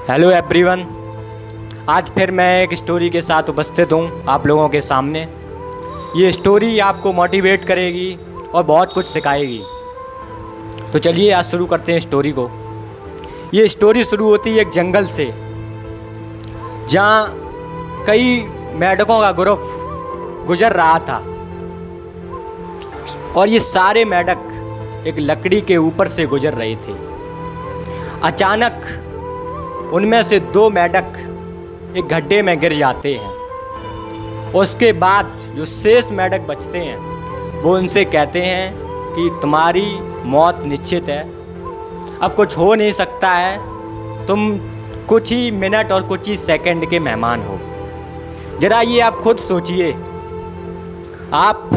Hello everyone. आज फिर मैं एक स्टोरी के साथ उपस्थित हूँ आप लोगों के सामने। ये स्टोरी आपको मोटिवेट करेगी और बहुत कुछ सिखाएगी। तो चलिए आज शुरू करते हैं स्टोरी को। ये स्टोरी शुरू होती है एक जंगल से, जहाँ कई मेंढकों का ग्रुप गुजर रहा था और ये सारे मेंढक एक लकड़ी के ऊपर से गुजर रहे थे। अचानक उनमें से दो मेंढक एक गड्ढे में गिर जाते हैं। उसके बाद जो शेष मेंढक बचते हैं वो उनसे कहते हैं कि तुम्हारी मौत निश्चित है, अब कुछ हो नहीं सकता है, तुम कुछ ही मिनट और कुछ ही सेकंड के मेहमान हो। जरा ये आप खुद सोचिए, आप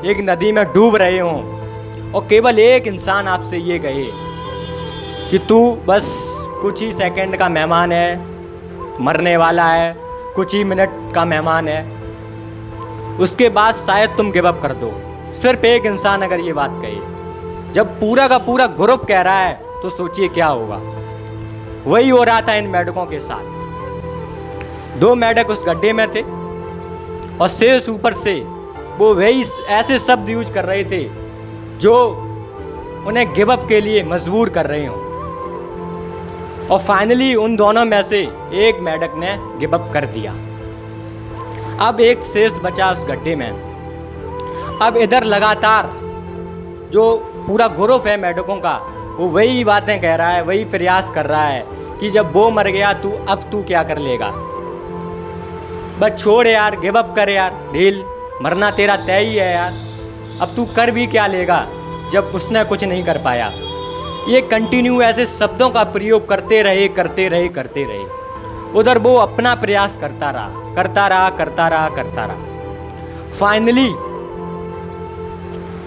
एक नदी में डूब रहे हो और केवल एक इंसान आपसे ये कहे कि तू बस कुछ ही सेकंड का मेहमान है, मरने वाला है, कुछ ही मिनट का मेहमान है, उसके बाद शायद तुम गिव अप कर दो। सिर्फ एक इंसान अगर ये बात कहे, जब पूरा का पूरा ग्रुप कह रहा है तो सोचिए क्या होगा। वही हो रहा था इन मेंढकों के साथ। दो मेंढक उस गड्ढे में थे और शेष ऊपर से वो वही ऐसे शब्द यूज कर रहे थे जो उन्हें गिव अप के लिए मजबूर कर रहे हो। और फाइनली उन दोनों में से एक मेंढक ने गिव अप कर दिया। अब एक शेष बचा उस गड्ढे में। अब इधर लगातार जो पूरा ग्रुप है मेंढकों का वो वही बातें कह रहा है, वही प्रयास कर रहा है कि जब वो मर गया अब तू क्या कर लेगा। बस छोड़ यार, गिव अप कर यार, ढील, मरना तेरा तय ही है यार, अब तू कर भी क्या लेगा जब उसने कुछ नहीं कर पाया। ये कंटिन्यू ऐसे शब्दों का प्रयोग करते रहे। उधर वो अपना प्रयास करता रहा। फाइनली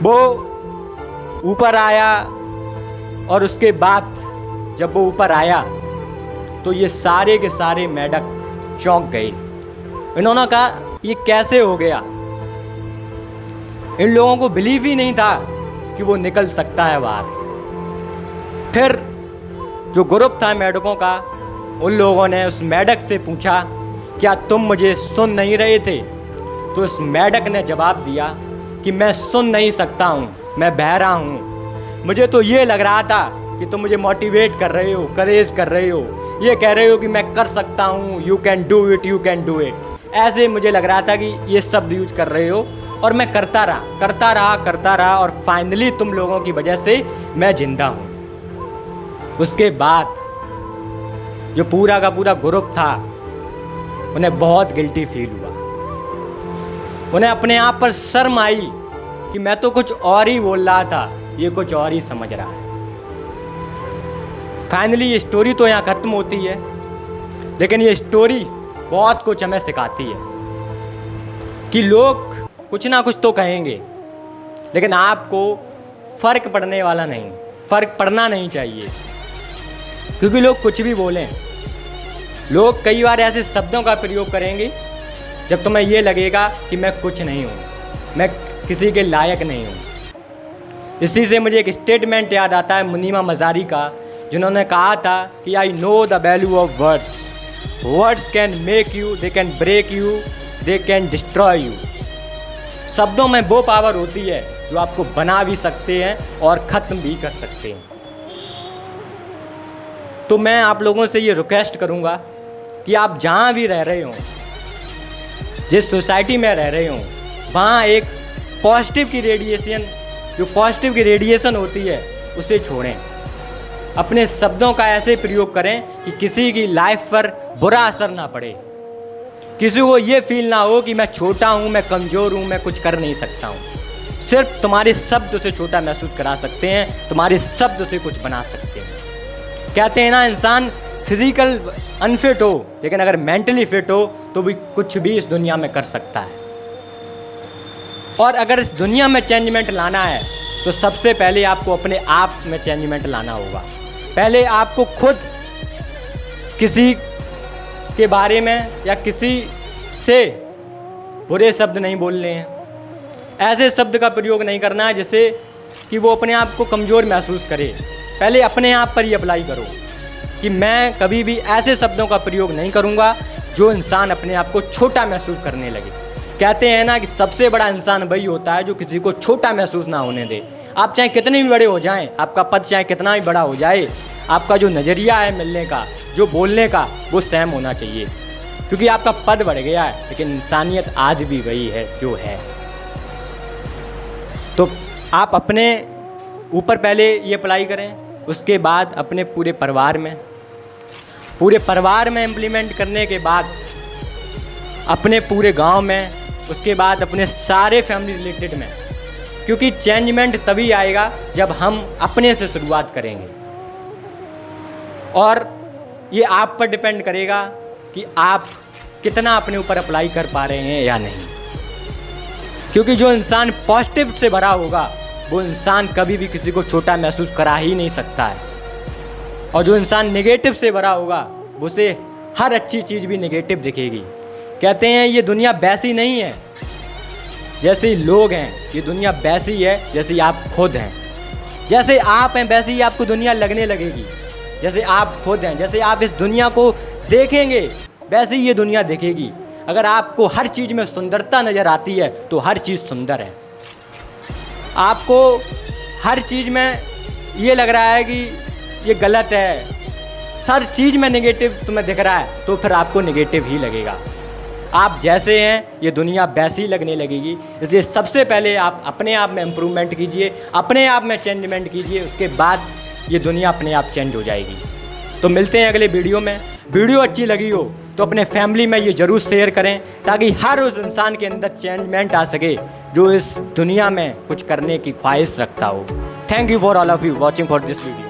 वो ऊपर आया और उसके बाद जब वो ऊपर आया तो ये सारे के सारे मेंढक चौंक गए। इन्होंने कहा ये कैसे हो गया। इन लोगों को बिलीव ही नहीं था कि वो निकल सकता है बाहर। फिर जो ग्रुप था मेंढकों का, उन लोगों ने उस मेंढक से पूछा क्या तुम मुझे सुन नहीं रहे थे। तो उस मेंढक ने जवाब दिया कि मैं सुन नहीं सकता हूँ, मैं बहरा हूँ। मुझे तो ये लग रहा था कि तुम मुझे मोटिवेट कर रहे हो, करेज कर रहे हो, ये कह रहे हो कि मैं कर सकता हूँ, यू कैन डू इट। ऐसे मुझे लग रहा था कि ये शब्द यूज कर रहे हो और मैं करता रहा और फाइनली तुम लोगों की वजह से मैं जिंदा हूँ। उसके बाद जो पूरा का पूरा ग्रुप था उन्हें बहुत गिल्टी फील हुआ। उन्हें अपने आप पर शर्म आई कि मैं तो कुछ और ही बोल रहा था, ये कुछ और ही समझ रहा है। फाइनली ये स्टोरी तो यहाँ खत्म होती है, लेकिन ये स्टोरी बहुत कुछ हमें सिखाती है कि लोग कुछ ना कुछ तो कहेंगे, लेकिन आपको फर्क पड़ना नहीं चाहिए। क्योंकि लोग कुछ भी बोलें, लोग कई बार ऐसे शब्दों का प्रयोग करेंगे जब तुम्हें ये लगेगा कि मैं कुछ नहीं हूँ, मैं किसी के लायक नहीं हूँ। इसी से मुझे एक स्टेटमेंट याद आता है मुनीमा मजारी का, जिन्होंने कहा था कि I know the value of words can make you, they can break you, they can destroy you. शब्दों में वो पावर होती है जो आपको बना भी सकते हैं और ख़त्म भी कर सकते हैं। तो मैं आप लोगों से ये रिक्वेस्ट करूँगा कि आप जहाँ भी रह रहे हों, जिस सोसाइटी में रह रहे हों, वहाँ एक पॉजिटिव की रेडिएशन होती है उसे छोड़ें। अपने शब्दों का ऐसे प्रयोग करें कि किसी की लाइफ पर बुरा असर ना पड़े, किसी को ये फील ना हो कि मैं छोटा हूँ, मैं कमज़ोर हूँ, मैं कुछ कर नहीं सकता हूँ। सिर्फ तुम्हारे शब्द उसे छोटा महसूस करा सकते हैं, तुम्हारे शब्द उसे कुछ बना सकते हैं। कहते हैं ना, इंसान फिजिकल अनफिट हो लेकिन अगर मेंटली फिट हो तो भी कुछ भी इस दुनिया में कर सकता है। और अगर इस दुनिया में चेंजमेंट लाना है तो सबसे पहले आपको अपने आप में चेंजमेंट लाना होगा। पहले आपको खुद किसी के बारे में या किसी से बुरे शब्द नहीं बोलने हैं, ऐसे शब्द का प्रयोग नहीं करना है जिससे कि वो अपने आप को कमज़ोर महसूस करे। पहले अपने आप पर ही अप्लाई करो। कि मैं कभी भी ऐसे शब्दों का प्रयोग नहीं करूँगा जो इंसान अपने आप को छोटा महसूस करने लगे। कहते हैं ना कि सबसे बड़ा इंसान वही होता है जो किसी को छोटा महसूस ना होने दे। आप चाहे कितने भी बड़े हो जाएं, आपका पद चाहे कितना भी बड़ा हो जाए, आपका जो नज़रिया है मिलने का, जो बोलने का, वो सेम होना चाहिए। क्योंकि आपका पद बढ़ गया है लेकिन इंसानियत आज भी वही है जो है। तो आप अपने ऊपर पहले ये अप्लाई करें, उसके बाद अपने पूरे परिवार में इम्प्लीमेंट करने के बाद अपने पूरे गांव में, उसके बाद अपने सारे फैमिली रिलेटेड में। क्योंकि चेंजमेंट तभी आएगा जब हम अपने से शुरुआत करेंगे। और ये आप पर डिपेंड करेगा कि आप कितना अपने ऊपर अप्लाई कर पा रहे हैं या नहीं। क्योंकि जो इंसान पॉजिटिव से भरा होगा वो इंसान कभी भी किसी को छोटा महसूस करा ही नहीं सकता है। और जो इंसान नेगेटिव से भरा होगा उसे हर अच्छी चीज़ भी नेगेटिव दिखेगी। कहते हैं ये दुनिया वैसी नहीं है जैसे लोग हैं, ये दुनिया वैसी है जैसे आप खुद हैं। जैसे आप हैं वैसे ही आपको दुनिया लगने लगेगी। जैसे आप खुद हैं, जैसे आप इस दुनिया को देखेंगे वैसे ही ये दुनिया देखेगी। अगर आपको हर चीज़ में सुंदरता नज़र आती है तो हर चीज़ सुंदर है। आपको हर चीज़ में ये लग रहा है कि ये गलत है, हर चीज़ में नेगेटिव तुम्हें दिख रहा है, तो फिर आपको नेगेटिव ही लगेगा। आप जैसे हैं ये दुनिया वैसी ही लगने लगेगी। इसलिए सबसे पहले आप अपने आप में इम्प्रूवमेंट कीजिए, अपने आप में चेंजमेंट कीजिए, उसके बाद ये दुनिया अपने आप चेंज हो जाएगी। तो मिलते हैं अगले वीडियो में। वीडियो अच्छी लगी हो तो अपने फैमिली में ये ज़रूर शेयर करें ताकि हर उस इंसान के अंदर चेंजमेंट आ सके जो इस दुनिया में कुछ करने की ख्वाहिश रखता हो। Thank you for all of you watching for this video.